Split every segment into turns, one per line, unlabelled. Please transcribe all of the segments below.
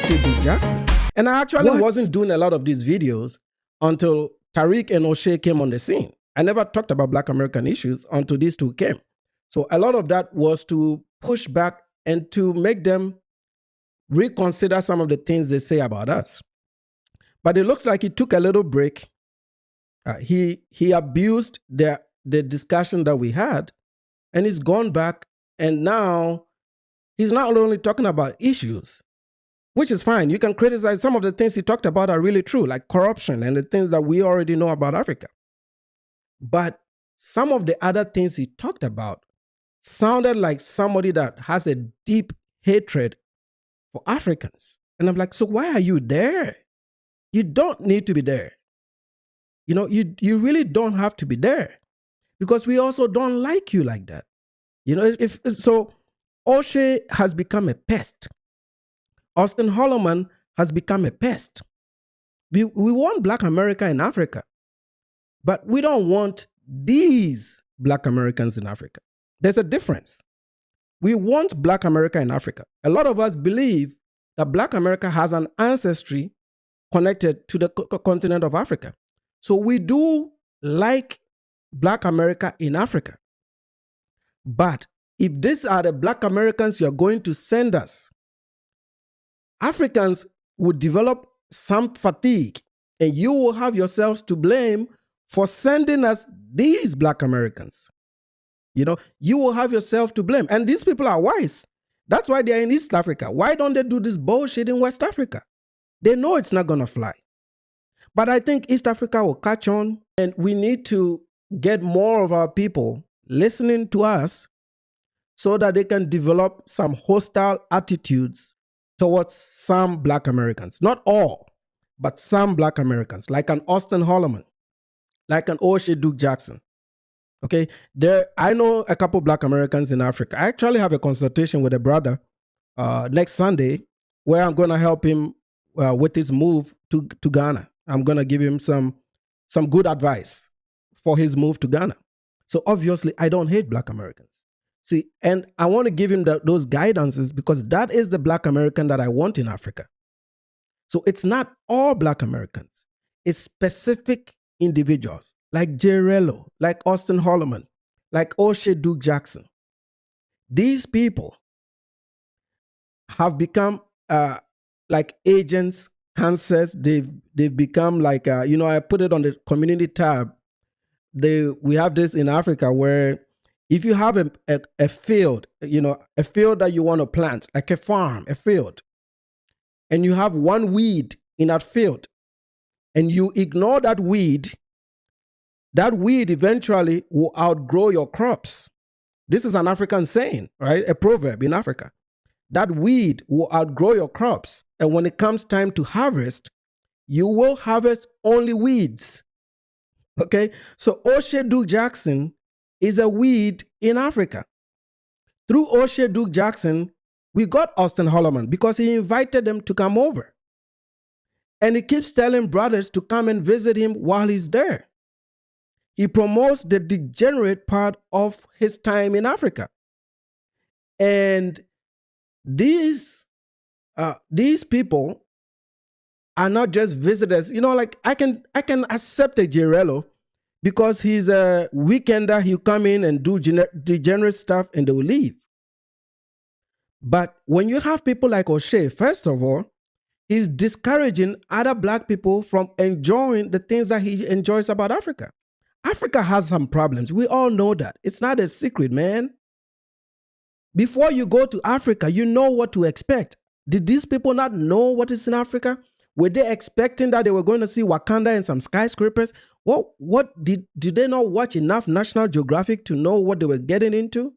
Oshay Duke Jackson. And I actually wasn't doing a lot of these videos until Tariq and Oshay came on the scene. I never talked about Black American issues until these two came. So a lot of that was to push back and to make them reconsider some of the things they say about us. But it looks like he took a little break. He abused the discussion that we had, and he's gone back, and now he's not only talking about issues, which is fine. You can criticize some of the things he talked about are really true, like corruption and the things that we already know about Africa. But some of the other things he talked about sounded like somebody that has a deep hatred for Africans. And I'm like, so why are you there? You don't need to be there. You know, you really don't have to be there, because we also don't like you like that. You know, so Oshay has become a pest. Auston Holleman has become a pest. We want Black America in Africa, but we don't want these Black Americans in Africa. There's a difference. We want Black America in Africa. A lot of us believe that Black America has an ancestry connected to the continent of Africa. So we do like Black America in Africa. But if these are the Black Americans you're going to send us, Africans would develop some fatigue, and you will have yourselves to blame for sending us these Black Americans. You know, you will have yourself to blame. And these people are wise. That's why they're in East Africa. Why don't they do this bullshit in West Africa? They know it's not going to fly. But I think East Africa will catch on, and we need to get more of our people listening to us so that they can develop some hostile attitudes towards some Black Americans. Not all, but some Black Americans, like an Auston Holleman, like an Oshay Duke Jackson. Okay, I know a couple Black Americans in Africa. I actually have a consultation with a brother next Sunday where I'm going to help him with his move to Ghana. I'm going to give him some good advice for his move to Ghana. So obviously, I don't hate Black Americans. See, and I want to give him those guidances because that is the Black American that I want in Africa. So it's not all Black Americans. It's specific individuals like Jerello, like Auston Holleman, like Oshay Duke Jackson. These people have become like agents, cancers. They've become like, I put it on the community tab. We have this in Africa where if you have a field, a field that you want to plant, like a farm, a field, and you have one weed in that field, and you ignore that weed eventually will outgrow your crops. This is an African saying, right? A proverb in Africa. That weed will outgrow your crops. And when it comes time to harvest, you will harvest only weeds. Okay? So Oshay Duke Jackson is a weed in Africa. Through Oshay Duke Jackson, we got Auston Holleman because he invited them to come over. And he keeps telling brothers to come and visit him while he's there. He promotes the degenerate part of his time in Africa. And these people are not just visitors. Like I can accept a Jerello because he's a weekender. He'll come in and do degenerate stuff and they will leave. But when you have people like Oshay, first of all, he's discouraging other Black people from enjoying the things that he enjoys about Africa. Africa has some problems. We all know that. It's not a secret, man. Before you go to Africa, you know what to expect. Did these people not know what is in Africa? Were they expecting that they were going to see Wakanda and some skyscrapers? What did they not watch enough National Geographic to know what they were getting into?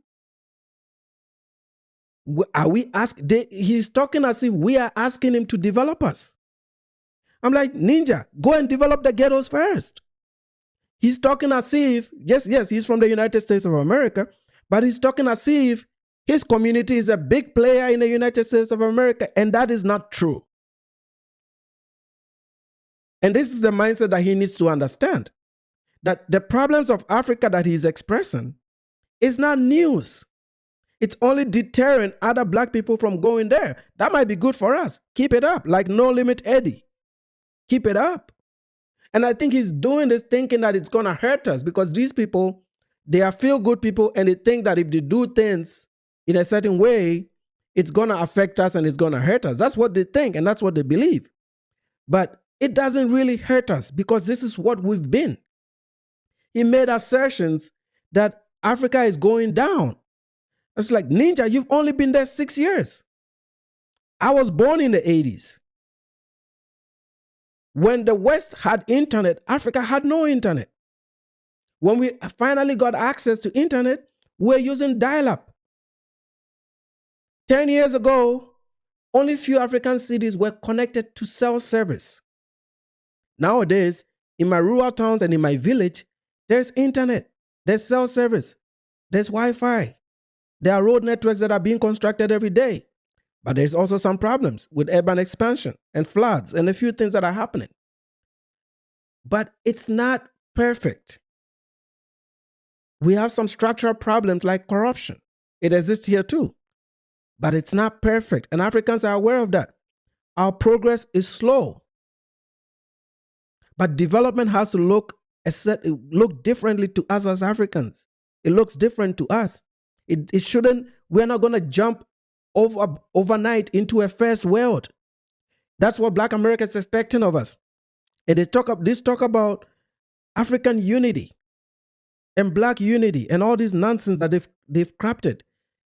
Are we asking? He's talking as if we are asking him to develop us. I'm like, Ninja, go and develop the ghettos first. He's talking as if, yes, he's from the United States of America, but he's talking as if his community is a big player in the United States of America, and that is not true. And this is the mindset that he needs to understand, that the problems of Africa that he's expressing is not news. It's only deterring other black people from going there. That might be good for us. Keep it up, like No Limit Eddie. Keep it up. And I think he's doing this thinking that it's going to hurt us, because these people, they are feel-good people, and they think that if they do things in a certain way, it's going to affect us and it's going to hurt us. That's what they think, and that's what they believe. But it doesn't really hurt us, because this is what we've been. He made assertions that Africa is going down. It's like, Ninja, you've only been there 6 years. I was born in the 80s. When the West had internet, Africa had no internet. When we finally got access to internet, we're using dial-up. 10 years ago, only few African cities were connected to cell service. Nowadays, in my rural towns and in my village, there's internet, there's cell service, there's Wi-Fi. There are road networks that are being constructed every day. But there's also some problems with urban expansion and floods and a few things that are happening. But it's not perfect. We have some structural problems like corruption. It exists here too. But it's not perfect. And Africans are aware of that. Our progress is slow. But development has to look differently to us as Africans. It looks different to us. It shouldn't, we're not going to jump overnight into a first world. That's what Black America is expecting of us. And this talk about African unity and Black unity and all this nonsense that they've crafted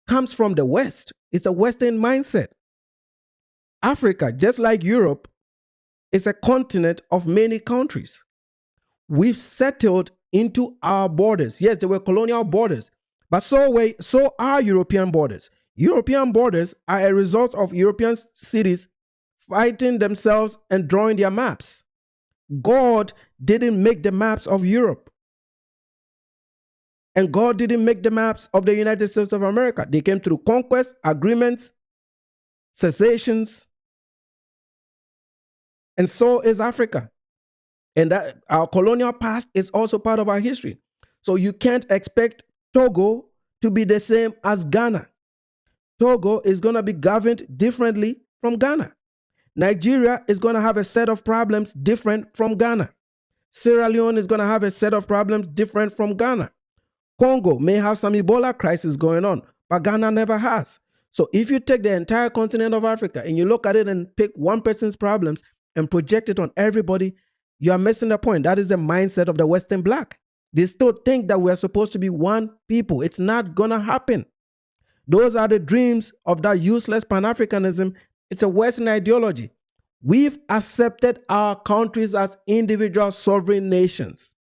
comes from the West. It's a Western mindset. Africa, just like Europe, is a continent of many countries. We've settled into our borders. Yes, there were colonial borders, but so are European borders. European borders are a result of European cities fighting themselves and drawing their maps. God didn't make the maps of Europe. And God didn't make the maps of the United States of America. They came through conquest, agreements, cessations. And so is Africa. And that our colonial past is also part of our history. So you can't expect Togo to be the same as Ghana. Togo is going to be governed differently from Ghana. Nigeria is going to have a set of problems different from Ghana. Sierra Leone is going to have a set of problems different from Ghana. Congo may have some Ebola crisis going on, but Ghana never has. So if you take the entire continent of Africa and you look at it and pick one person's problems and project it on everybody, you are missing the point. That is the mindset of the Western Black. They still think that we are supposed to be one people. It's not going to happen. Those are the dreams of that useless Panafricanism. It's a Western ideology. We've accepted our countries as individual sovereign nations.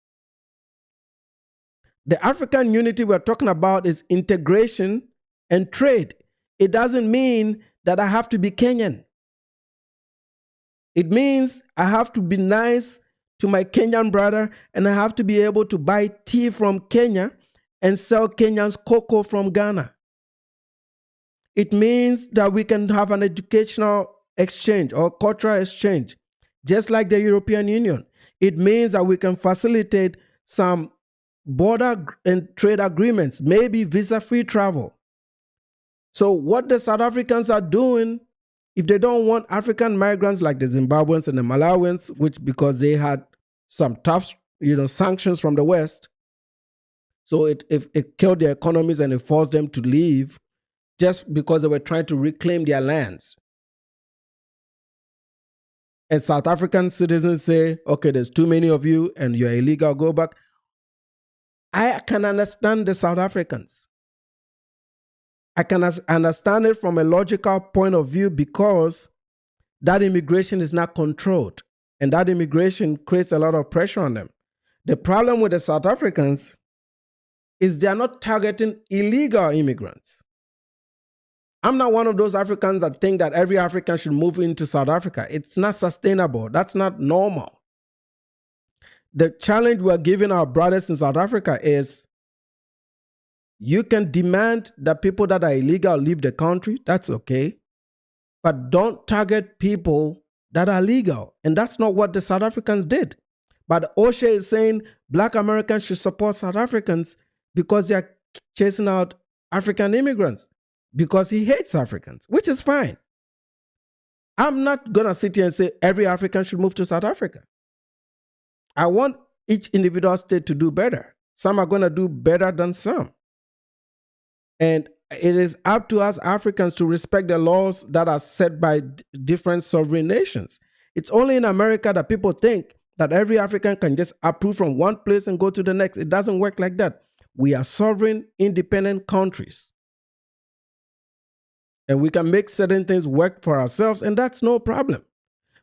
The African unity we're talking about is integration and trade. It doesn't mean that I have to be Kenyan. It means I have to be nice to my Kenyan brother, and I have to be able to buy tea from Kenya and sell Kenyans cocoa from Ghana. It means that we can have an educational exchange or cultural exchange, just like the European Union. It means that we can facilitate some border and trade agreements, maybe visa-free travel. So what the South Africans are doing, if they don't want African migrants like the Zimbabweans and the Malawians, which because they had some tough, sanctions from the West, so it killed their economies and it forced them to leave just because they were trying to reclaim their lands. And South African citizens say, okay, there's too many of you and you're illegal, go back. I can understand the South Africans. I can understand it from a logical point of view because that immigration is not controlled. And that immigration creates a lot of pressure on them. The problem with the South Africans is they are not targeting illegal immigrants. I'm not one of those Africans that think that every African should move into South Africa. It's not sustainable. That's not normal. The challenge we're giving our brothers in South Africa is you can demand that people that are illegal leave the country. That's okay. But don't target people that are legal. And that's not what the South Africans did. But Oshay is saying Black Americans should support South Africans because they are chasing out African immigrants. because he hates Africans, which is fine. I'm not going to sit here and say every African should move to South Africa. I want each individual state to do better. Some are going to do better than some. And it is up to us Africans to respect the laws that are set by different sovereign nations. It's only in America that people think that every African can just approve from one place and go to the next. It doesn't work like that. We are sovereign, independent countries. And we can make certain things work for ourselves, and that's no problem.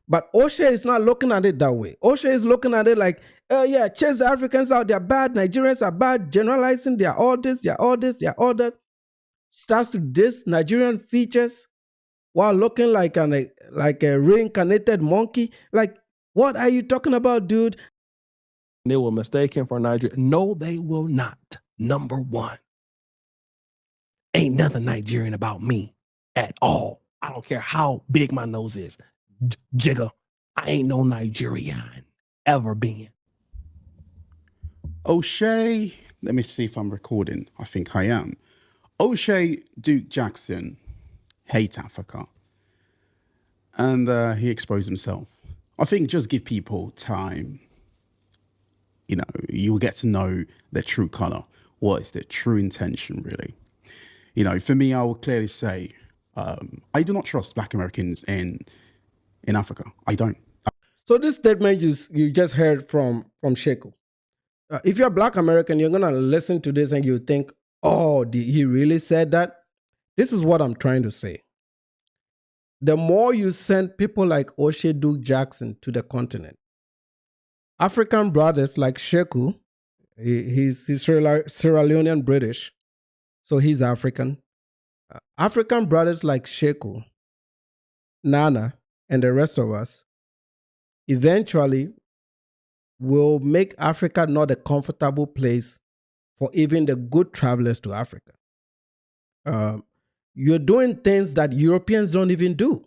But Oshay is not looking at it that way. Oshay is looking at it like, oh yeah, chase the Africans out, they're bad, Nigerians are bad, generalizing, they're all this, they're all this, they're all that. Starts to diss Nigerian features while looking like a reincarnated monkey. Like, what are you talking about, dude?
They were mistaken for Nigeria. No, they will not. Number one. Ain't nothing Nigerian about me at all. I don't care how big my nose is. Jigga, I ain't no Nigerian ever been.
Oshay, let me see if I'm recording. I think I am. Oshay Duke Jackson hate Africa. And he exposed himself. I think just give people time. You know, you will get to know their true color. What is their true intention, really? You know, for me, I will clearly say, I do not trust Black Americans in Africa. I don't.
So this statement you just heard from Sheku. If you're a Black American, you're going to listen to this and you think, oh, did he really said that? This is what I'm trying to say. The more you send people like Oshay Duke Jackson to the continent, African brothers like Sheku, he's Sierra Leonean British, so he's African. African brothers like Sheku, Nana, and the rest of us eventually will make Africa not a comfortable place for even the good travelers to Africa. You're doing things that Europeans don't even do.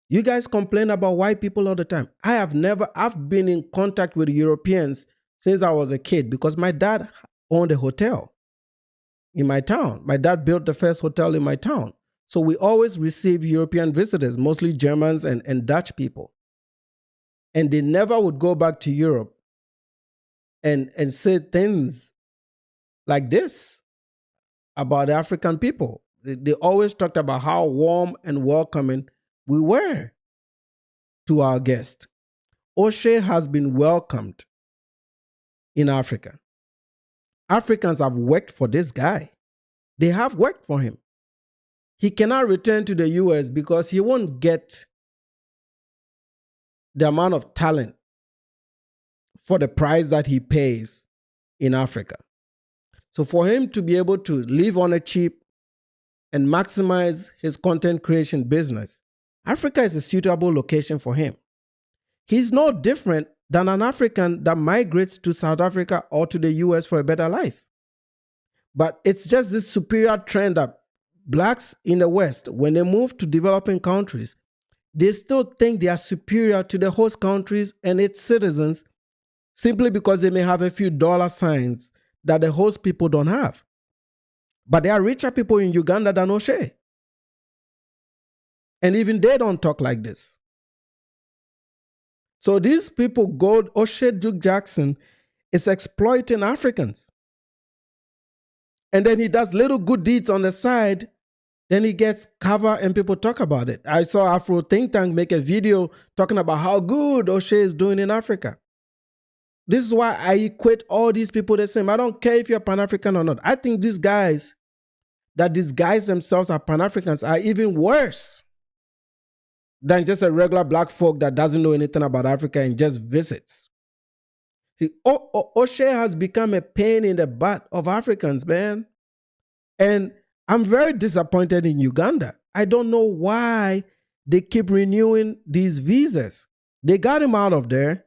You guys complain about white people all the time. I've been in contact with Europeans since I was a kid because my dad owned a hotel in my town. My dad built the first hotel in my town. So we always receive European visitors, mostly Germans and Dutch people. And they never would go back to Europe and say things like this about African people. They always talked about how warm and welcoming we were to our guests. Oshay has been welcomed in Africa. Africans have worked for this guy. They have worked for him. He cannot return to the US because he won't get the amount of talent for the price that he pays in Africa. So for him to be able to live on a cheap and maximize his content creation business, Africa is a suitable location for him. He's no different than an African that migrates to South Africa or to the US for a better life. But it's just this superior trend that Blacks in the West, when they move to developing countries, they still think they are superior to the host countries and its citizens simply because they may have a few dollar signs that the host people don't have. But there are richer people in Uganda than Oshay. And even they don't talk like this. So these people Oshay Duke Jackson is exploiting Africans. And then he does little good deeds on the side. Then he gets cover and people talk about it. I saw Afro Think Tank make a video talking about how good Oshay is doing in Africa. This is why I equate all these people the same. I don't care if you're Pan-African or not. I think these guys that disguise themselves as Pan-Africans are even worse than just a regular black folk that doesn't know anything about Africa and just visits. See, Oshay has become a pain in the butt of Africans, man. And I'm very disappointed in Uganda. I don't know why they keep renewing these visas. They got him out of there,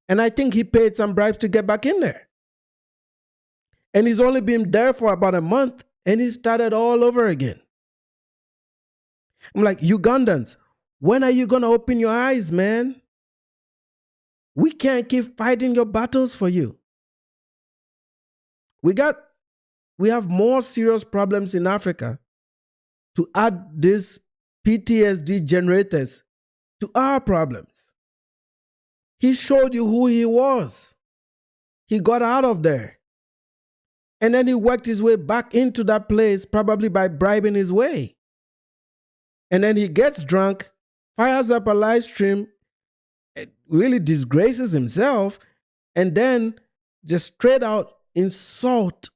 and I think he paid some bribes to get back in there. And he's only been there for about a month, and he started all over again. I'm like, Ugandans, when are you going to open your eyes, man? We can't keep fighting your battles for you. We have more serious problems in Africa to add these PTSD generators to our problems. He showed you who he was. He got out of there. And then he worked his way back into that place, probably by bribing his way. And then he gets drunk, fires up a live stream, really disgraces himself, and then just straight out insult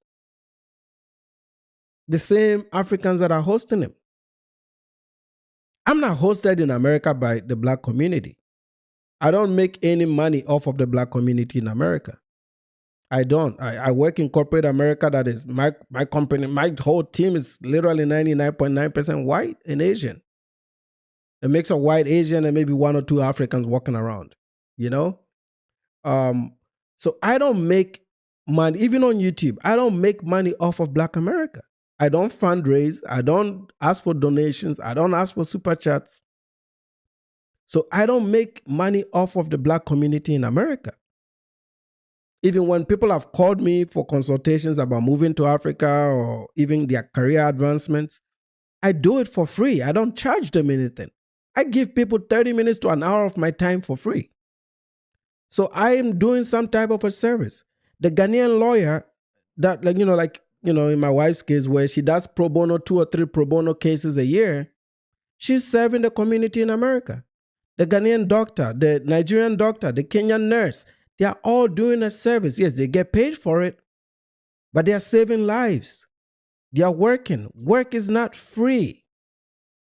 the same Africans that are hosting him. I'm not hosted in America by the black community. I don't make any money off of the black community in America. I don't. I work in corporate America. That is my company. My whole team is literally 99.9% white and Asian. A mix of white, Asian, and maybe one or two Africans walking around, you know? So I don't make money, even on YouTube, I don't make money off of Black America. I don't fundraise. I don't ask for donations. I don't ask for super chats. So I don't make money off of the black community in America. Even when people have called me for consultations about moving to Africa or even their career advancements, I do it for free. I don't charge them anything. I give people 30 minutes to an hour of my time for free. So I am doing some type of a service. The Ghanaian lawyer that, in my wife's case, where she does pro bono, 2 or 3 pro bono cases a year, she's serving the community in America. The Ghanaian doctor, the Nigerian doctor, the Kenyan nurse, they are all doing a service. Yes, they get paid for it, but they are saving lives. They are working. Work is not free.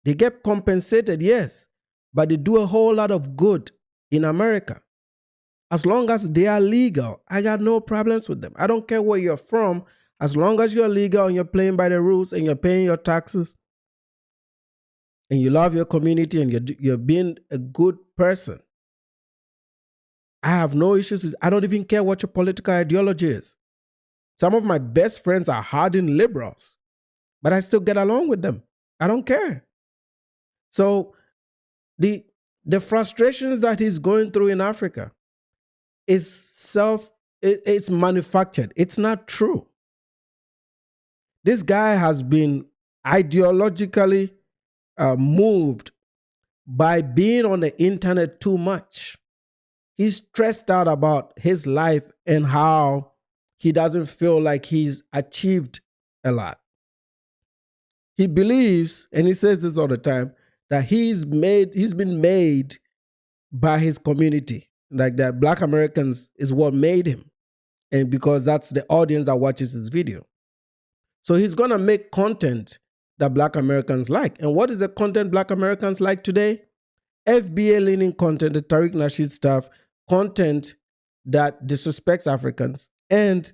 They get compensated, yes, but they do a whole lot of good in America. As long as they are legal, I got no problems with them. I don't care where you're from. As long as you're legal and you're playing by the rules and you're paying your taxes and you love your community and you're being a good person, I have no issues with. I don't even care what your political ideology is. Some of my best friends are hardened liberals, but I still get along with them. I don't care. So the frustrations that he's going through in Africa it's manufactured. It's not true. This guy has been ideologically moved by being on the internet too much. He's stressed out about his life and how he doesn't feel like he's achieved a lot. He believes, and he says this all the time, that he's been made by his community. Like that Black Americans is what made him. And because that's the audience that watches his video. So he's going to make content that Black Americans like. And what is the content Black Americans like today? FBA-leaning content, the Tariq Nasheed stuff, content that disrespects Africans. And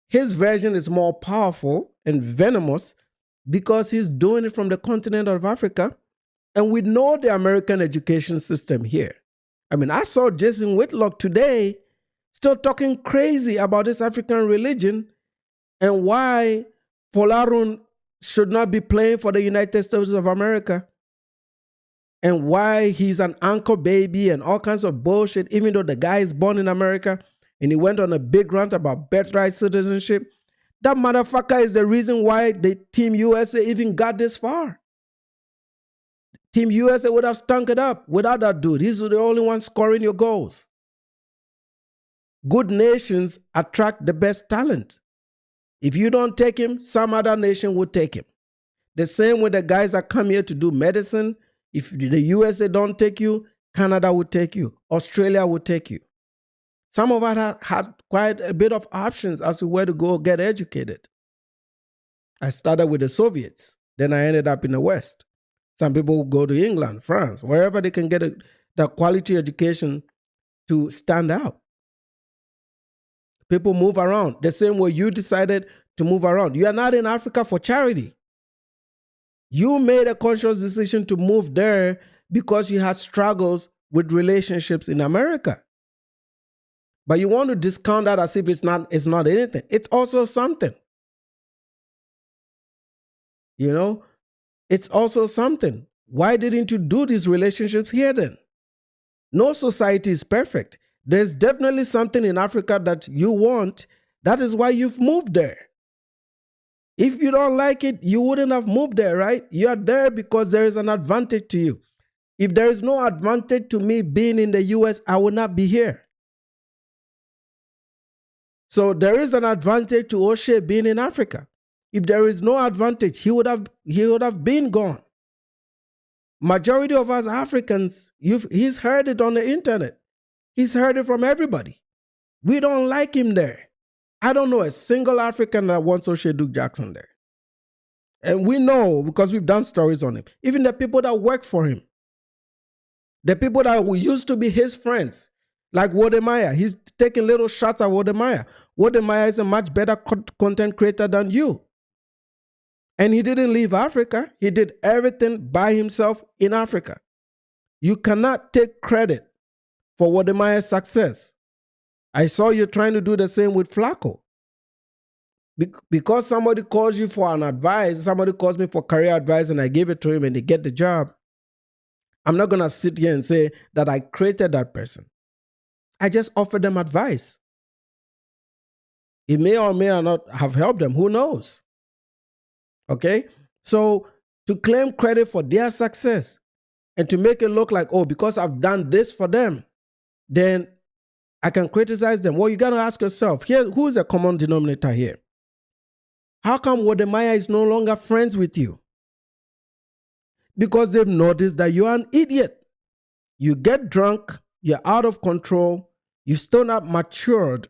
his version is more powerful and venomous because he's doing it from the continent of Africa. And we know the American education system here. I mean, I saw Jason Whitlock today still talking crazy about this African religion and why Polarun should not be playing for the United States of America and why he's an anchor baby and all kinds of bullshit, even though the guy is born in America and he went on a big rant about birthright citizenship. That motherfucker is the reason why the Team USA even got this far. Team USA would have stunk it up without that dude. He's the only one scoring your goals. Good nations attract the best talent. If you don't take him, some other nation will take him. The same way the guys that come here to do medicine, if the USA don't take you, Canada will take you. Australia will take you. Some of us had quite a bit of options as to where to go get educated. I started with the Soviets. Then I ended up in the West. Some people go to England, France, wherever they can get the quality education to stand out. People move around the same way you decided to move around. You are not in Africa for charity. You made a conscious decision to move there because you had struggles with relationships in America. But you want to discount that as if it's not anything. It's also something. You know? It's also something. Why didn't you do these relationships here then? No society is perfect. There's definitely something in Africa that you want. That is why you've moved there. If you don't like it, you wouldn't have moved there, right? You are there because there is an advantage to you. If there is no advantage to me being in the US, I would not be here. So there is an advantage to Oshay being in Africa. If there is no advantage, he would have been gone. Majority of us Africans, he's heard it on the internet. He's heard it from everybody. We don't like him there. I don't know a single African that wants Oshay Duke Jackson there. And we know because we've done stories on him. Even the people that work for him, the people that used to be his friends, like Wodemaya, he's taking little shots at Wodemaya. Wodemaya is a much better content creator than you. And he didn't leave Africa. He did everything by himself in Africa. You cannot take credit for Wodemaya's success. I saw you trying to do the same with Flacco. Because somebody calls you for an advice, somebody calls me for career advice and I give it to him and they get the job, I'm not going to sit here and say that I created that person. I just offered them advice. It may or may not have helped them. Who knows? Okay? So to claim credit for their success and to make it look like, oh, because I've done this for them, then I can criticize them. Well, you got to ask yourself, here, who is the common denominator here? How come Wodemaya is no longer friends with you? Because they've noticed that you're an idiot. You get drunk, you're out of control, you're still not matured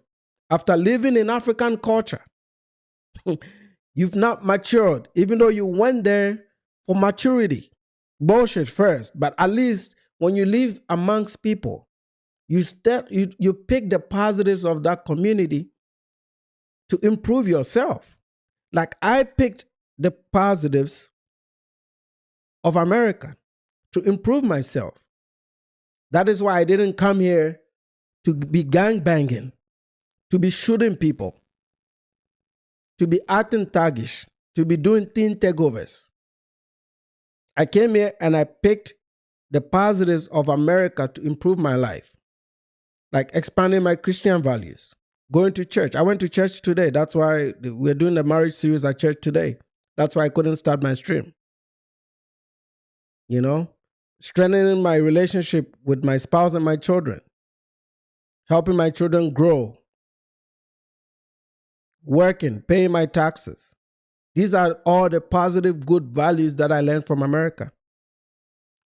after living in African culture. You've not matured, even though you went there for maturity. Bullshit first, but at least when you live amongst people, you pick the positives of that community to improve yourself. Like I picked the positives of America to improve myself. That is why I didn't come here to be gangbanging, to be shooting people, to be acting thuggish, to be doing teen takeovers. I came here and I picked the positives of America to improve my life. Like expanding my Christian values, going to church. I went to church today. That's why we're doing the marriage series at church today. That's why I couldn't start my stream. You know, strengthening my relationship with my spouse and my children, helping my children grow, working, paying my taxes. These are all the positive, good values that I learned from America.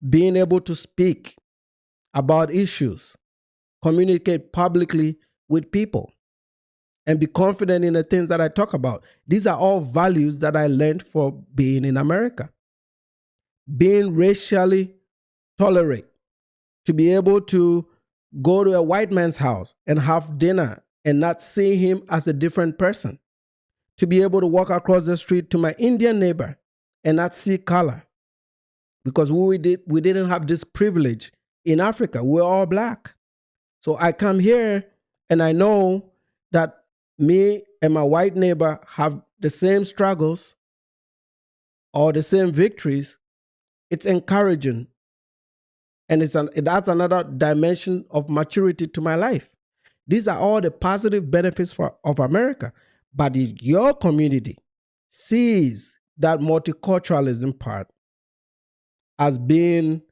Being able to speak about issues, communicate publicly with people, and be confident in the things that I talk about. These are all values that I learned for being in America. Being racially tolerant, to be able to go to a white man's house and have dinner and not see him as a different person. To be able to walk across the street to my Indian neighbor and not see color. Because we didn't have this privilege in Africa. We're all black. So I come here and I know that me and my white neighbor have the same struggles or the same victories. It's encouraging. And that's another dimension of maturity to my life. These are all the positive benefits of America. But if your community sees that multiculturalism part as being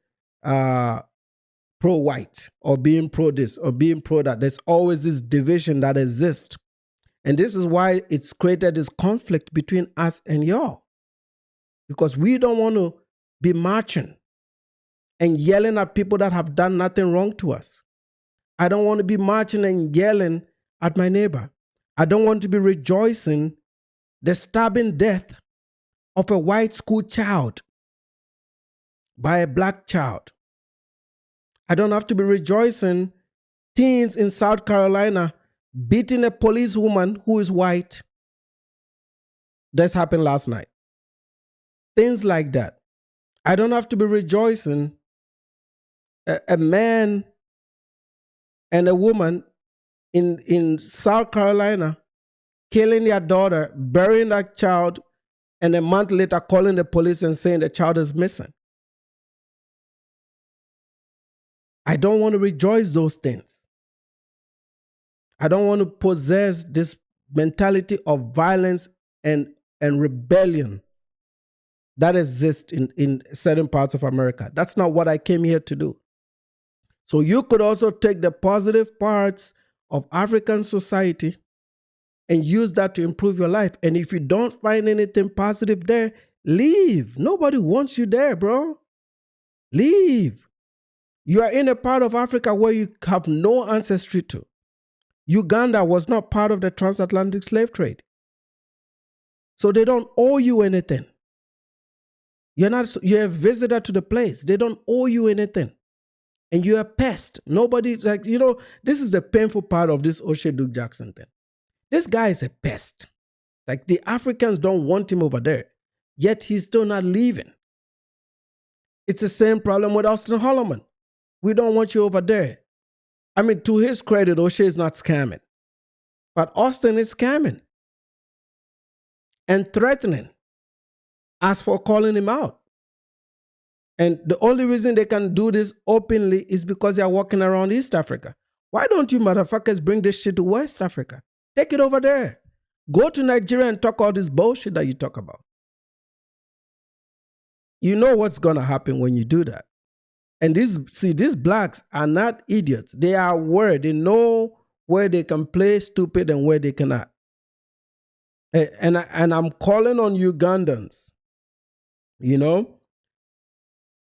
pro-white or being pro-this or being pro-that, there's always this division that exists. And this is why it's created this conflict between us and y'all. Because we don't want to be marching and yelling at people that have done nothing wrong to us. I don't want to be marching and yelling at my neighbor. I don't want to be rejoicing the stabbing death of a white school child by a black child. I don't have to be rejoicing teens in South Carolina beating a policewoman who is white. This happened last night. Things like that. I don't have to be rejoicing a man and a woman in South Carolina killing their daughter, burying that child, and a month later calling the police and saying the child is missing. I don't want to rejoice those things. I don't want to possess this mentality of violence and and rebellion that exists in certain parts of America. That's not what I came here to do. So you could also take the positive parts of African society and use that to improve your life. And if you don't find anything positive there, leave. Nobody wants you there, bro. Leave. You are in a part of Africa where you have no ancestry to. Uganda was not part of the transatlantic slave trade. So they don't owe you anything. You're a visitor to the place. They don't owe you anything. And you're a pest. Nobody, this is the painful part of this Oshay Duke Jackson thing. This guy is a pest. Like, the Africans don't want him over there, yet he's still not leaving. It's the same problem with Auston Holleman. We don't want you over there. I mean, to his credit, Oshay is not scamming. But Auston is scamming and threatening as for calling him out. And the only reason they can do this openly is because they're walking around East Africa. Why don't you motherfuckers bring this shit to West Africa? Take it over there. Go to Nigeria and talk all this bullshit that you talk about. You know what's going to happen when you do that. And these blacks are not idiots. They are aware. They know where they can play stupid and where they cannot. And I'm calling on Ugandans.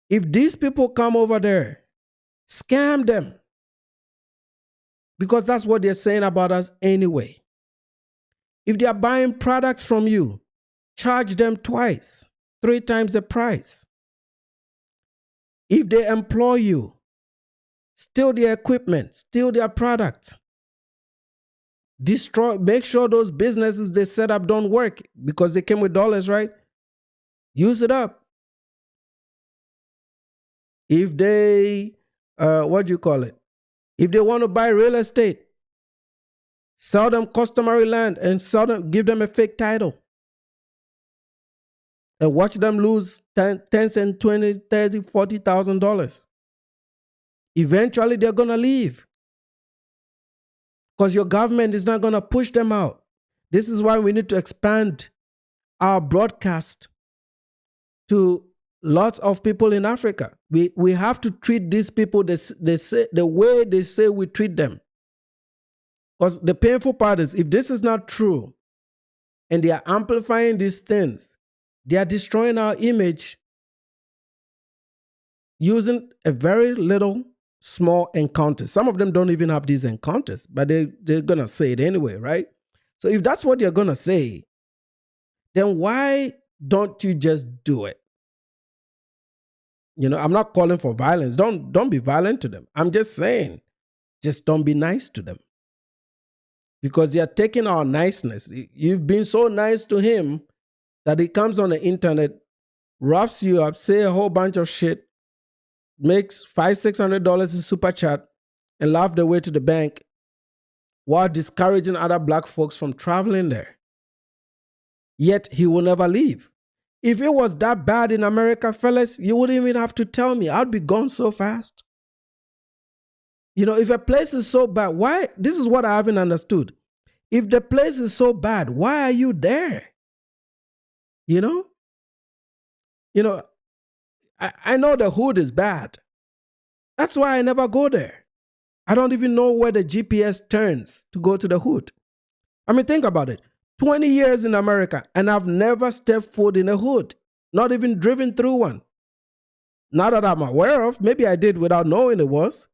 If these people come over there, scam them. Because that's what they're saying about us anyway. If they are buying products from you, charge them twice, 3 times the price. If they employ you, steal their equipment, steal their products, make sure those businesses they set up don't work because they came with dollars, right? Use it up. If they, if they want to buy real estate, sell them customary land and give them a fake title. And watch them lose $10,000 and $20,000, $30,000, $40,000. Eventually, they're going to leave. Because your government is not going to push them out. This is why we need to expand our broadcast to lots of people in Africa. We have to treat these people the way they say we treat them. Because the painful part is, if this is not true, and they are amplifying these things, they are destroying our image using a very little, small encounters. Some of them don't even have these encounters, but they're going to say it anyway, right? So if that's what you're going to say, then why don't you just do it? I'm not calling for violence. Don't be violent to them. I'm just saying, just don't be nice to them. Because they are taking our niceness. You've been so nice to him that he comes on the internet, roughs you up, say a whole bunch of shit, makes $500-$600 in super chat, and laugh their way to the bank while discouraging other black folks from traveling there. Yet he will never leave. If it was that bad in America, fellas, you wouldn't even have to tell me. I'd be gone so fast. If a place is so bad, why? This is what I haven't understood. If the place is so bad, why are you there? I know the hood is bad. That's why I never go there. I don't even know where the GPS turns to go to the hood. I mean, think about it. 20 years in America, and I've never stepped foot in a hood, not even driven through one. Not that I'm aware of. Maybe I did without knowing it was.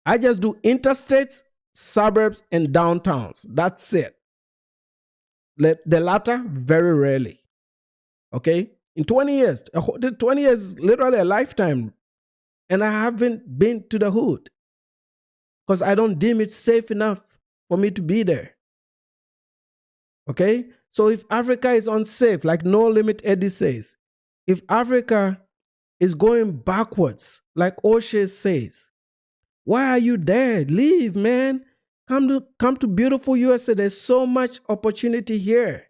I just do interstates, suburbs, and downtowns. That's it. The latter, very rarely. Okay? In 20 years, 20 years is literally a lifetime. And I haven't been to the hood because I don't deem it safe enough for me to be there. Okay? So if Africa is unsafe, like No Limit Eddie says, if Africa is going backwards, like Oshay says, why are you there? Leave, man. Come to beautiful USA. There's so much opportunity here.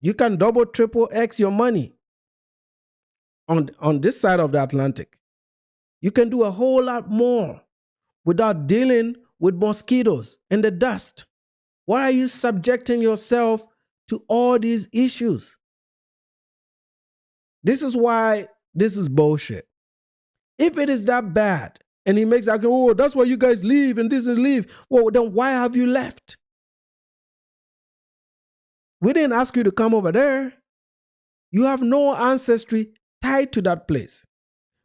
You can double, triple X your money on this side of the Atlantic. You can do a whole lot more without dealing with mosquitoes and the dust. Why are you subjecting yourself to all these issues. This is why this is bullshit. If it is that bad, and he makes like, oh, that's why you guys leave and this is leave. Well, then why have you left? We didn't ask you to come over there. You have no ancestry tied to that place.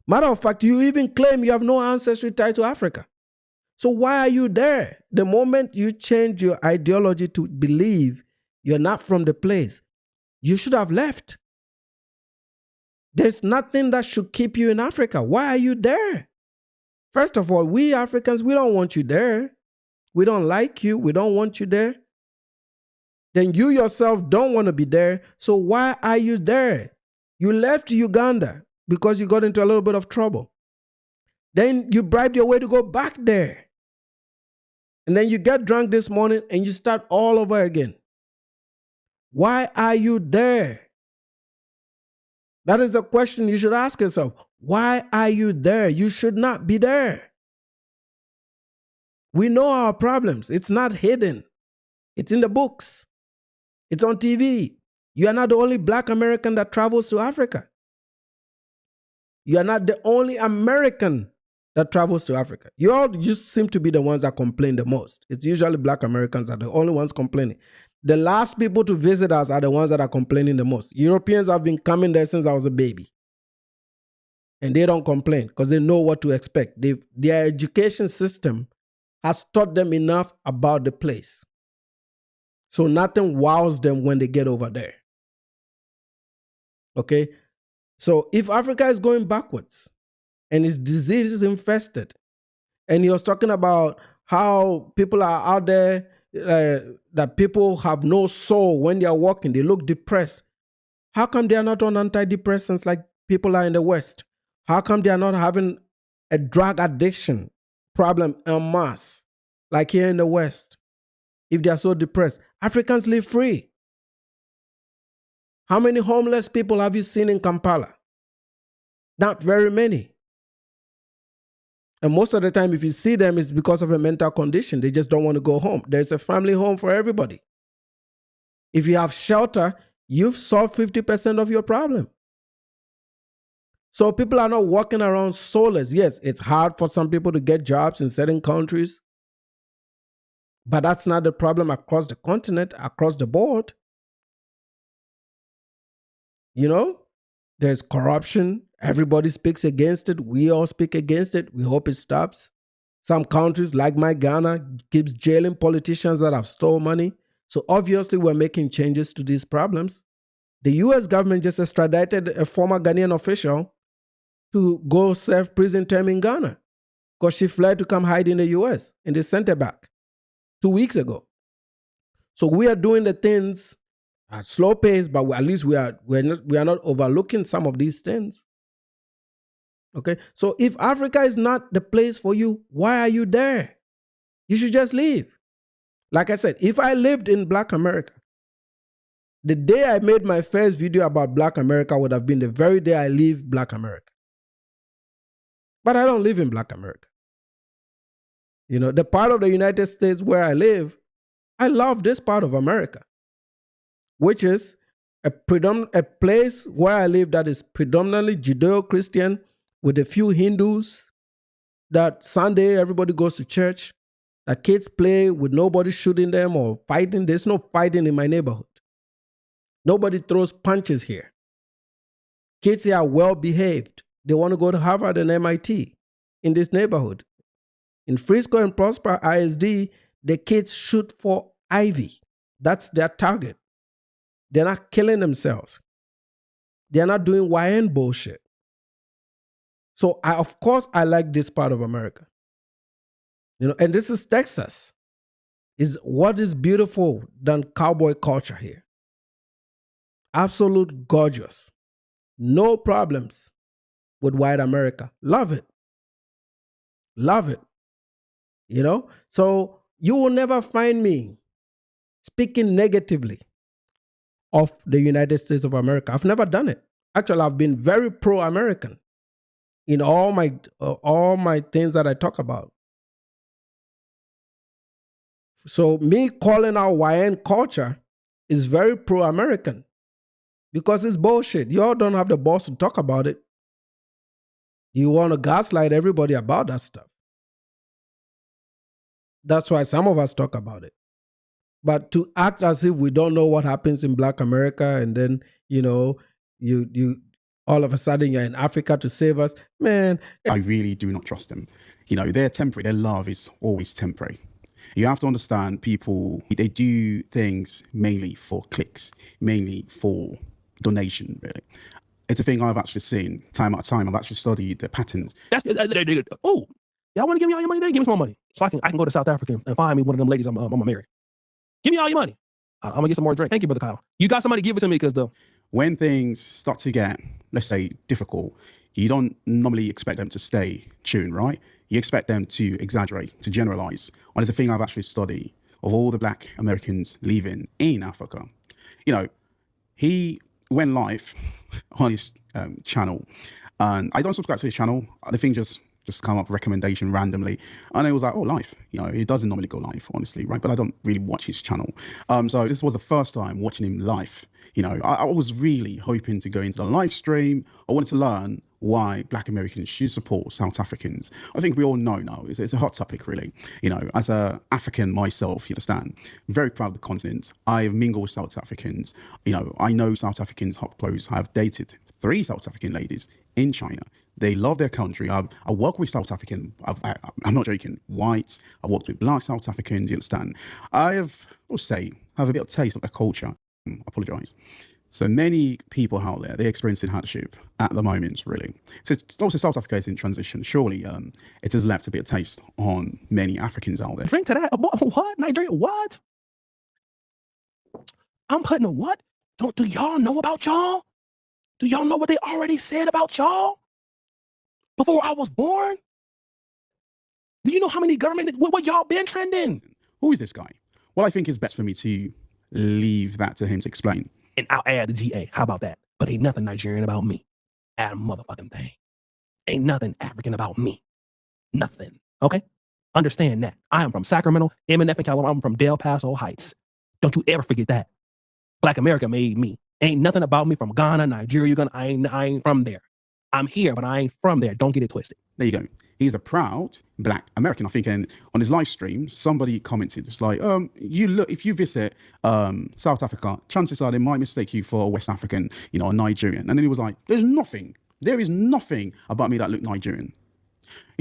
Matter of fact, you even claim you have no ancestry tied to Africa. So why are you there? The moment you change your ideology to believe you're not from the place, you should have left. There's nothing that should keep you in Africa. Why are you there? First of all, we Africans, we don't want you there. We don't like you. We don't want you there. Then you yourself don't want to be there. So why are you there? You left Uganda because you got into a little bit of trouble. Then you bribed your way to go back there. And then you get drunk this morning and you start all over again. Why are you there? That is a question you should ask yourself. Why are you there? You should not be there. We know our problems. It's not hidden. It's in the books. It's on TV. You are not the only Black American that travels to Africa. You are not the only American that travels to Africa. You all just seem to be the ones that complain the most. It's usually Black Americans are the only ones complaining. The last people to visit us are the ones that are complaining the most. Europeans have been coming there since I was a baby. And they don't complain because they know what to expect. Their education system has taught them enough about the place. So nothing wows them when they get over there. Okay? So if Africa is going backwards and its disease is infested, and he was talking about how people are out there, that people have no soul when they are walking, they look depressed. How come they are not on antidepressants like people are in the West? How come they are not having a drug addiction problem en masse like here in the West? If they are so depressed, Africans live free. How many homeless people have you seen in Kampala? Not very many. And most of the time, if you see them, it's because of a mental condition. They just don't want to go home. There's a family home for everybody. If you have shelter, you've solved 50% of your problem. So people are not walking around soulless. Yes, it's hard for some people to get jobs in certain countries. But that's not the problem across the continent, across the board. You know, there's corruption. Everybody speaks against it. We all speak against it. We hope it stops. Some countries, like my Ghana, keeps jailing politicians that have stolen money. So obviously, we're making changes to these problems. The US government just extradited a former Ghanaian official to go serve prison term in Ghana because she fled to come hide in the US, and they sent her back 2 weeks ago. So we are doing the things at slow pace, but at least we are not overlooking some of these things. Okay, so if Africa is not the place for you, why are you there? You should just leave. Like I said, if I lived in Black America, the day I made my first video about Black America would have been the very day I leave Black America. But I don't live in Black America. You know, the part of the United States where I live, I love this part of America, which is a place where I live that is predominantly Judeo-Christian, with a few Hindus, that Sunday everybody goes to church, that kids play with nobody shooting them or fighting. There's no fighting in my neighborhood. Nobody throws punches here. Kids here are well behaved. They want to go to Harvard and MIT in this neighborhood. In Frisco and Prosper ISD, the kids shoot for Ivy. That's their target. They're not killing themselves. They're not doing YN bullshit. So of course I like this part of America. You know, and this is Texas. Is what is beautiful than cowboy culture here. Absolute gorgeous. No problems with white America. Love it. Love it. You know? So you will never find me speaking negatively of the United States of America. I've never done it. Actually, I've been very pro-American in all my things that I talk about. So me calling out YN culture is very pro-American because it's bullshit. You all don't have the balls to talk about it. You want to gaslight everybody about that stuff. That's why some of us talk about it. But to act as if we don't know what happens in Black America and then, you all of a sudden you're in Africa to save us, man.
I really do not trust them. They're temporary. Their love is always temporary. You have to understand people, they do things mainly for clicks, mainly for donation, really. It's a thing I've actually seen time out of time. I've actually studied the patterns.
Oh, y'all want to give me all your money? Give me some more money so I can go to South Africa and find me one of them ladies I'm gonna marry. Give me all your money. I'm gonna get some more drink. Thank you, Brother Kyle. You got somebody give it to me because
when things start to get, let's say, difficult, you don't normally expect them to stay tuned, right? You expect them to exaggerate, to generalize. And it's a thing I've actually studied of all the Black Americans living in Africa. He went live on his channel, and I don't subscribe to his channel. The thing just come up recommendation randomly, and it was like, oh, live. He doesn't normally go live, honestly, right? But I don't really watch his channel. So this was the first time watching him live. I was really hoping to go into the live stream. I wanted to learn why Black Americans should support South Africans. I think we all know now, it's a hot topic, really. As an African myself, you understand, I'm very proud of the continent. I've mingled with South Africans. I know South Africans up close. I've dated 3 South African ladies in China. They love their country. I work with South African, I'm not joking, whites. I worked with Black South Africans, you understand. I have a bit of taste of their culture. I apologize. So many people out there, they're experiencing hardship at the moment, really. So also South Africa is in transition. Surely it has left a bit of taste on many Africans out there.
drink to that. What? Nigeria? What? I'm putting a what? Do y'all know about y'all? Do y'all know what they already said about y'all before I was born? Do you know how many government, what y'all been trending?
Who is this guy? Well, I think it's best for me to leave that to him to explain.
And I'll add the GA. How about that? But ain't nothing Nigerian about me. Add a motherfucking thing. Ain't nothing African about me. Nothing. Okay? Understand that. I am from Sacramento, MNF, California. I'm from Del Paso Heights. Don't you ever forget that. Black America made me. Ain't nothing about me from Ghana, Nigeria, I ain't from there. I'm here, but I ain't from there. Don't get it twisted.
There you go. He's a proud Black American. I think on his live stream, somebody commented, it's like, if you visit South Africa, chances are they might mistake you for a West African, a Nigerian. And then he was like, there is nothing about me that look Nigerian.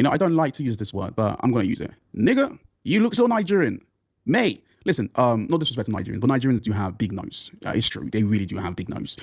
I don't like to use this word, but I'm going to use it. Nigga, you look so Nigerian. Mate, listen, no disrespect to Nigerians, but Nigerians do have big nose. It's true. They really do have big nose.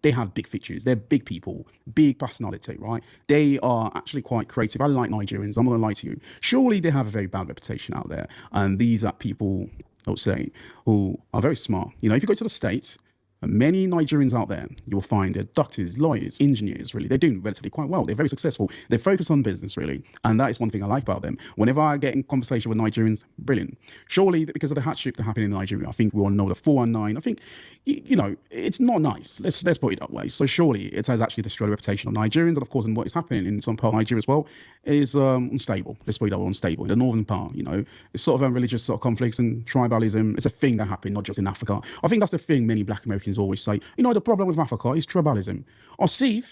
They have big features. They're big people, big personality, right? They are actually quite creative. I like Nigerians. I'm not going to lie to you. Surely they have a very bad reputation out there. And these are people, I would say, who are very smart. If you go to the States, many Nigerians out there, you'll find they're doctors, lawyers, engineers, really. They're doing relatively quite well. They're very successful. They focus on business, really. And that is one thing I like about them. Whenever I get in conversation with Nigerians, brilliant. Surely, because of the hardship that happened in Nigeria, I think we all know the 419. I think, it's not nice. Let's put it that way. So surely it has actually destroyed the reputation of Nigerians. And of course, and what is happening in some part of Nigeria as well is unstable. Let's put it that way, unstable. In the northern part, it's sort of religious sort of conflicts and tribalism. It's a thing that happened, not just in Africa. I think that's the thing many Black Americans always say, the problem with Africa is tribalism. Or see,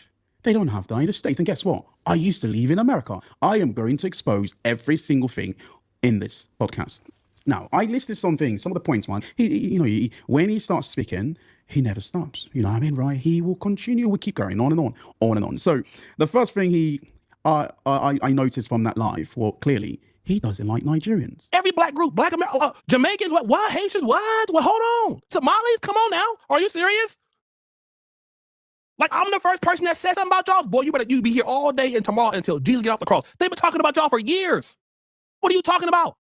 they don't have that in the States. And guess what? I used to live in America. I am going to expose every single thing in this podcast. Now, I listed some things, some of the points, man. When he starts speaking, he never stops. Right? He will continue. We'll keep going on and on and on. So the first thing I noticed from that live, well, clearly, he doesn't like Nigerians.
Every Black group, Black American, Jamaicans, what? Haitians, what? Well, hold on. Somalis, come on now. Are you serious? Like, I'm the first person that said something about y'all. Boy, you be here all day and tomorrow until Jesus get off the cross. They've been talking about y'all for years. What are you talking about?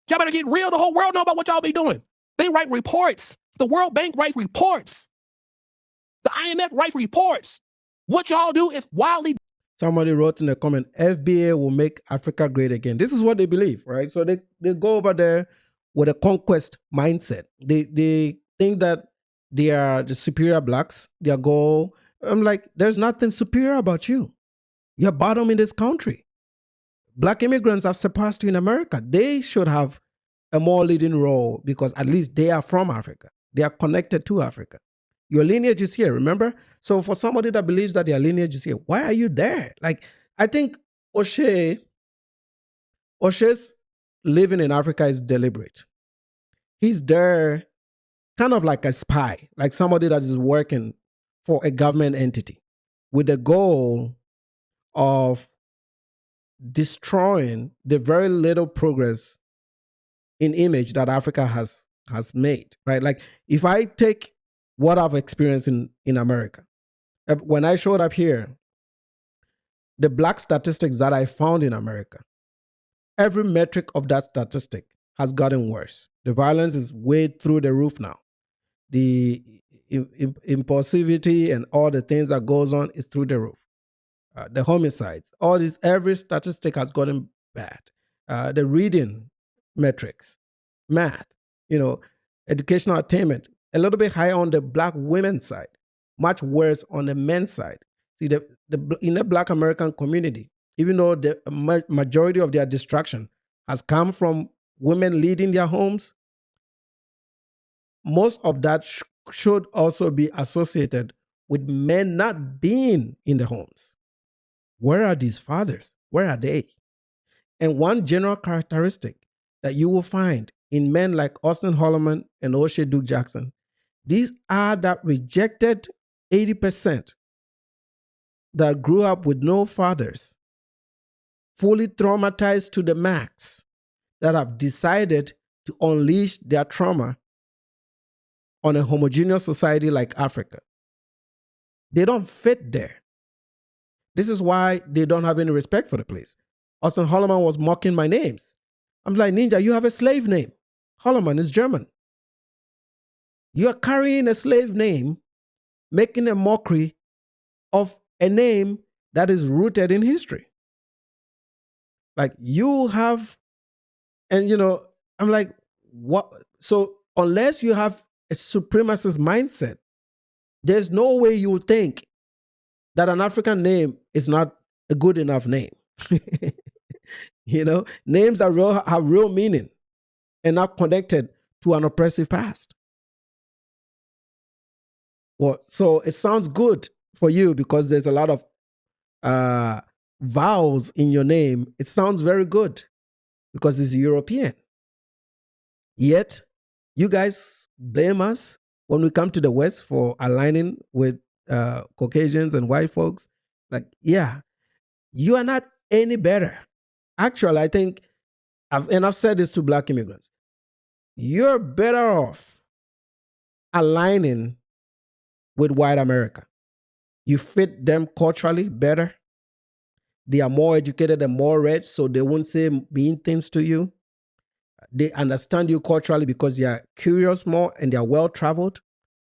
Y'all better get real. The whole world know about what y'all be doing. They write reports. The World Bank writes reports. The IMF writes reports. What y'all do is wildly.
Somebody wrote in a comment, FBA will make Africa great again. This is what they believe, right? So they go over there with a conquest mindset. They think that they are the superior Blacks, their goal. I'm like, there's nothing superior about you. You're bottom in this country. Black immigrants have surpassed you in America. They should have a more leading role because at least they are from Africa. They are connected to Africa. Your lineage is here, remember? So for somebody that believes that their lineage is here, why are you there? Like, I think Oshay's living in Africa is deliberate. He's there kind of like a spy, like somebody that is working for a government entity with the goal of destroying the very little progress in image that Africa has made, right? Like if I take what I've experienced in America, when I showed up here, the black statistics that I found in America, every metric of that statistic has gotten worse. The violence is way through the roof now. The impulsivity and all the things that goes on is through the roof. The homicides, all this, every statistic has gotten bad. The reading metrics, math, educational attainment, a little bit higher on the black women's side, much worse on the men's side. See, in the black American community, even though the majority of their destruction has come from women leading their homes, most of that should also be associated with men not being in the homes. Where are these fathers? Where are they? And one general characteristic that you will find in men like Auston Holleman and Oshay Duke Jackson, these are that rejected 80% that grew up with no fathers, fully traumatized to the max, that have decided to unleash their trauma on a homogeneous society like Africa. They don't fit there. This is why they don't have any respect for the place. Auston Holleman was mocking my names. I'm like, Ninja, you have a slave name. Holleman is German. You are carrying a slave name, making a mockery of a name that is rooted in history. Like you have, and I'm like, what? So unless you have a supremacist mindset, there's no way you would think that an African name is not a good enough name. Names have real meaning and not connected to an oppressive past. Well, so it sounds good for you because there's a lot of vowels in your name. It sounds very good because it's European. Yet, you guys blame us when we come to the West for aligning with Caucasians and white folks. Like, yeah, you are not any better. Actually, I think, I've said this to black immigrants, you're better off aligning with white America. You fit them culturally better. They are more educated and more read, so they won't say mean things to you. They understand you culturally because they are curious more and they are well-traveled.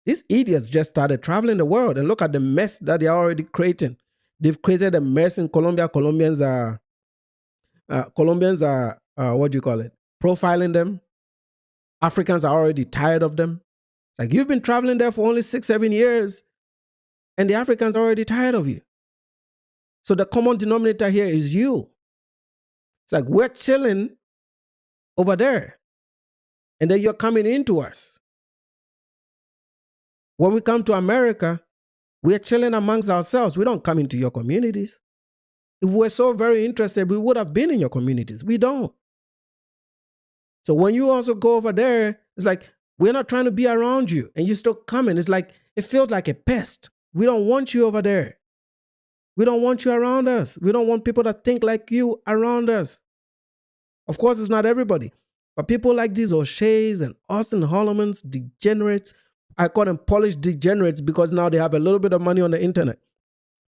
These idiots just started traveling the world and look at the mess that they are already creating. They've created a mess in Colombia. Colombians are what do you call it? Profiling them. Africans are already tired of them. It's like you've been traveling there for only 6-7 years and the Africans are already tired of you. So the common denominator here is you. It's like we're chilling over there and then you're coming into us. When we come to America, we're chilling amongst ourselves. We don't come into your communities. If we're so very interested, we would have been in your communities. We don't. So when you also go over there, it's like, we're not trying to be around you and you're still coming. It's like, it feels like a pest. We don't want you over there. We don't want you around us. We don't want people that think like you around us. Of course, it's not everybody. But people like these Oshays and Auston Hollemans, degenerates, I call them polished degenerates because now they have a little bit of money on the internet.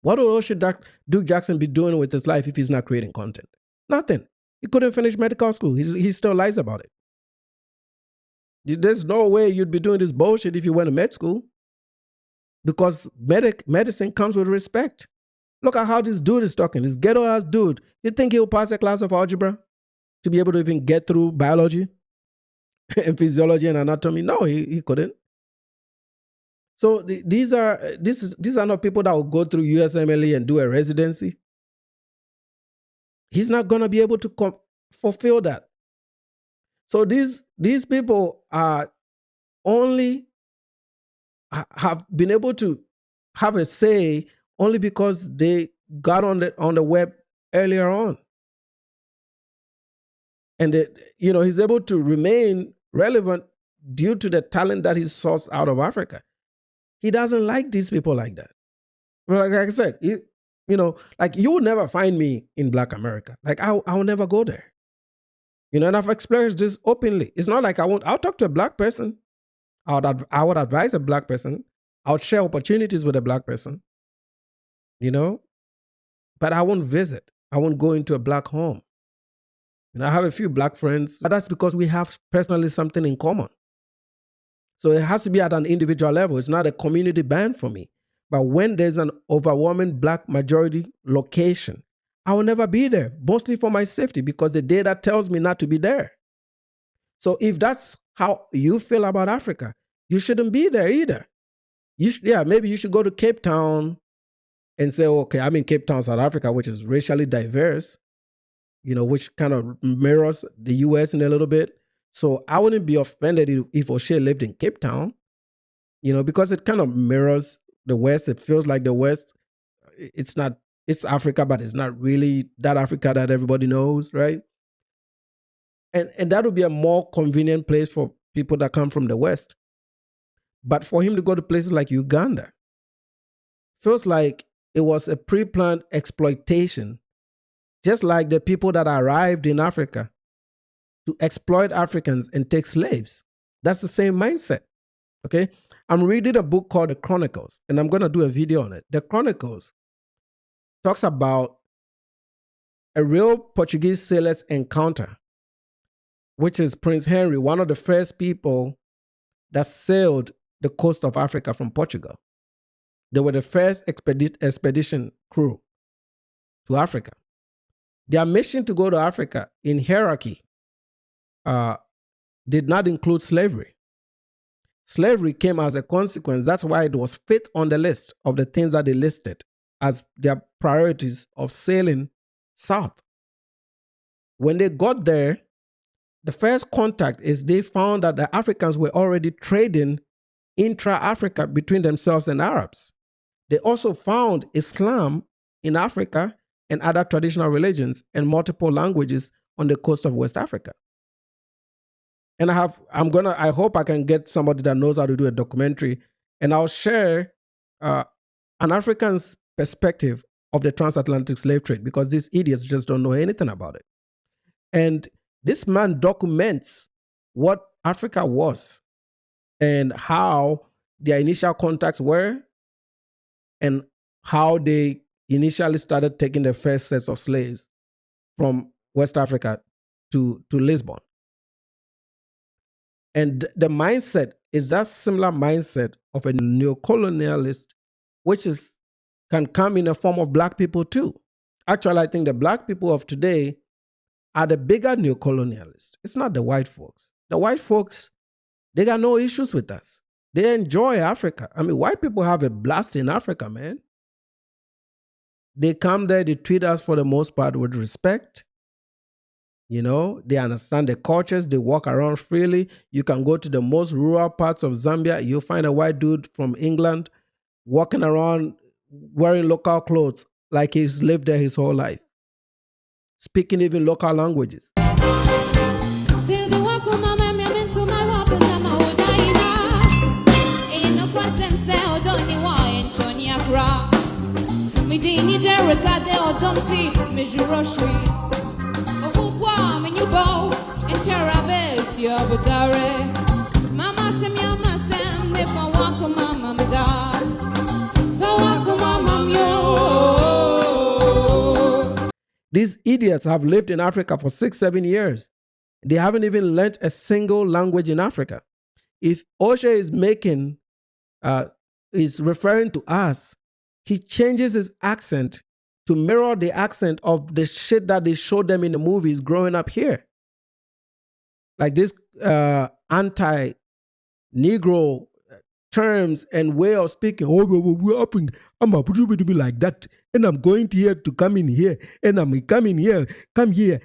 What would Oshay Duke Jackson be doing with his life if he's not creating content? Nothing. He couldn't finish medical school. He still lies about it. There's no way you'd be doing this bullshit if you went to med school. Because medicine comes with respect. Look at how this dude is talking. This ghetto-ass dude. You think he'll pass a class of algebra to be able to even get through biology and physiology and anatomy? No, he couldn't. So these are not people that will go through USMLE and do a residency. He's not going to be able to fulfill that. So these people are only have been able to have a say only because they got on the web earlier on. And he's able to remain relevant due to the talent that he sourced out of Africa. He doesn't like these people like that. Like I said, like you will never find me in Black America. Like I'll never go there. And I've expressed this openly. It's not like I'll talk to a Black person. I would advise a Black person. I would share opportunities with a Black person. But I won't visit. I won't go into a Black home. I have a few Black friends, but that's because we have personally something in common. So it has to be at an individual level. It's not a community band for me. But when there's an overwhelming Black majority location, I will never be there, mostly for my safety, because the data tells me not to be there. So if that's how you feel about Africa, you shouldn't be there either. Maybe you should go to Cape Town and say, okay, I'm in Cape Town, South Africa, which is racially diverse, which kind of mirrors the US in a little bit. So I wouldn't be offended if Oshay lived in Cape Town, because it kind of mirrors the West. It feels like the West. It's Africa, but it's not really that Africa that everybody knows, right? And that would be a more convenient place for people that come from the West. But for him to go to places like Uganda, feels like it was a pre-planned exploitation, just like the people that arrived in Africa to exploit Africans and take slaves. That's the same mindset, okay? I'm reading a book called The Chronicles, and I'm going to do a video on it. The Chronicles talks about a real Portuguese sailor's encounter, which is Prince Henry, one of the first people that sailed the coast of Africa from Portugal. They were the first expedition crew to Africa. Their mission to go to Africa in hierarchy did not include slavery. Slavery came as a consequence. That's why it was fifth on the list of the things that they listed as their priorities of sailing south. When they got there, the first contact is they found that the Africans were already trading intra-Africa between themselves and Arabs. They also found Islam in Africa and other traditional religions and multiple languages on the coast of West Africa. And I hope I can get somebody that knows how to do a documentary, and I'll share an African's perspective of the transatlantic slave trade, because these idiots just don't know anything about it. And this man documents what Africa was and how their initial contacts were and how they initially started taking the first sets of slaves from West Africa to Lisbon. And the mindset is that similar mindset of a neocolonialist, which can come in the form of Black people too. Actually, I think the Black people of today are the bigger neocolonialists. It's not the white folks. The white folks, they got no issues with us. They enjoy Africa. I mean, white people have a blast in Africa, man. They come there, they treat us for the most part with respect. They understand the cultures, they walk around freely. You can go to the most rural parts of Zambia, you'll find a white dude from England walking around wearing local clothes like he's lived there his whole life, speaking even local languages. These idiots have lived in Africa for 6-7 years. They haven't even learned a single language in Africa. If Oshay is referring to us, he changes his accent to mirror the accent of the shit that they showed them in the movies growing up here. Like this anti-Negro terms and way of speaking. Oh, we're up in, I'm a to be like that. And I'm going to here to come in here. And I'm coming here. Come here.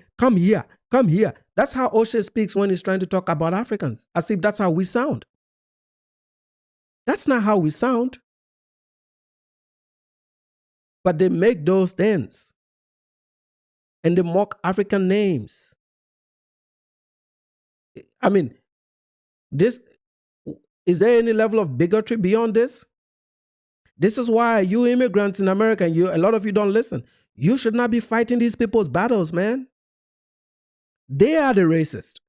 Come here. That's how Oshay speaks when he's trying to talk about Africans, as if that's how we sound. That's not how we sound. But they make those things. And they mock African names. I mean, is there any level of bigotry beyond this? This is why you immigrants in America, and a lot of you don't listen. You should not be fighting these people's battles, man. They are the racist.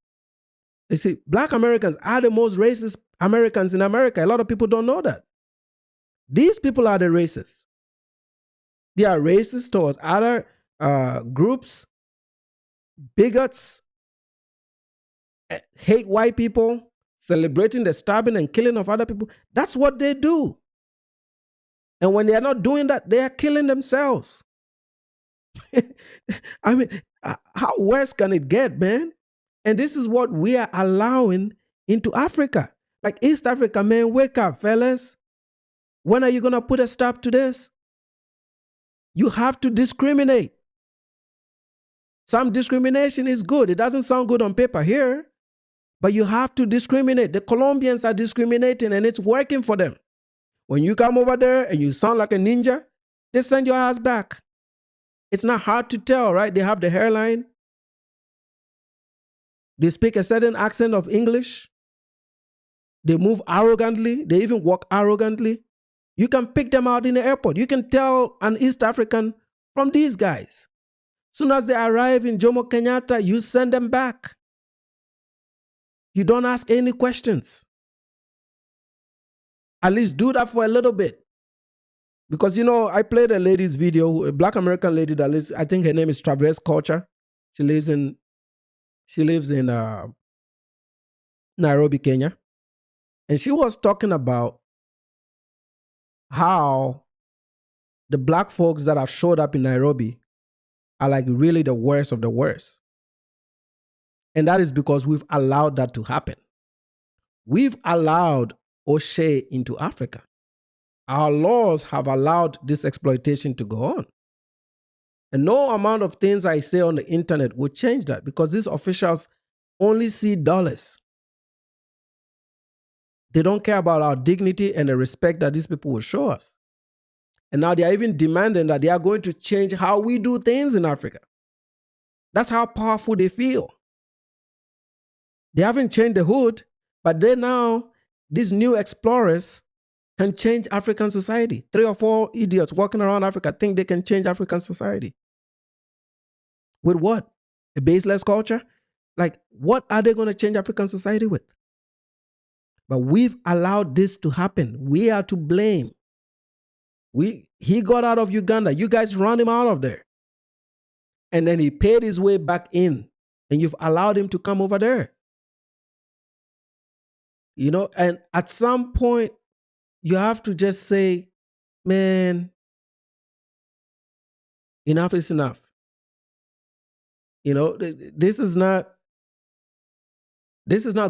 You see, Black Americans are the most racist Americans in America. A lot of people don't know that. These people are the racists. They are racist towards other groups, bigots, hate white people, celebrating the stabbing and killing of other people. That's what they do. And when they are not doing that, they are killing themselves. I mean, how worse can it get, man? And this is what we are allowing into Africa. Like East Africa, man, wake up, fellas. When are you going to put a stop to this? You have to discriminate. Some discrimination is good. It doesn't sound good on paper here, but you have to discriminate. The Colombians are discriminating and it's working for them. When you come over there and you sound like a ninja, they send your ass back. It's not hard to tell, right? They have the hairline. They speak a certain accent of English. They move arrogantly. They even walk arrogantly. You can pick them out in the airport. You can tell an East African from these guys. Soon as they arrive in Jomo Kenyatta, you send them back. You don't ask any questions. At least do that for a little bit. Because, you know, I played a lady's video, a Black American lady that lives, I think her name is Traverse Culture. She lives in Nairobi, Kenya. And she was talking about how the Black folks that have showed up in Nairobi are like really the worst of the worst. And that is because we've allowed that to happen. We've allowed Oshay into Africa. Our laws have allowed this exploitation to go on. And no amount of things I say on the internet will change that, because these officials only see dollars. They don't care about our dignity and the respect that these people will show us. And now they are even demanding that they are going to change how we do things in Africa. That's how powerful they feel. They haven't changed the hood, but these new explorers can change African society. 3 or 4 idiots walking around Africa think they can change African society. With what? A baseless culture? Like, what are they going to change African society with? But we've allowed this to happen. We are to blame. He got out of Uganda. You guys ran him out of there. And then he paid his way back in. And you've allowed him to come over there. You know, and at some point, you have to just say, man, enough is enough. You know, this is not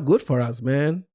good for us, man.